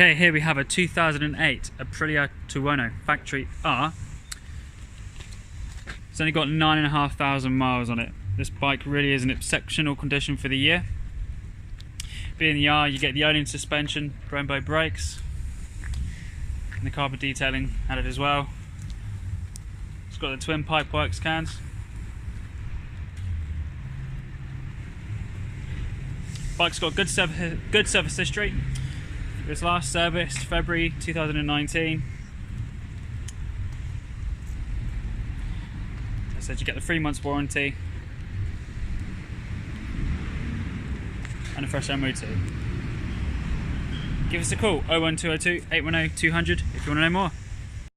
Okay, here we have a 2008 Aprilia Tuono Factory R. It's only got 9,500 miles on it. This bike really is in exceptional condition for the year. Being the R, you get the Ohlins suspension, Brembo brakes, and the carbon detailing added as well. It's got the twin Pipeworx cans. Bike's got good service history. It was last serviced February 2019. As I said, you get the 3 months warranty and a fresh MOT. Give us a call, 01202 810 200 if you want to know more.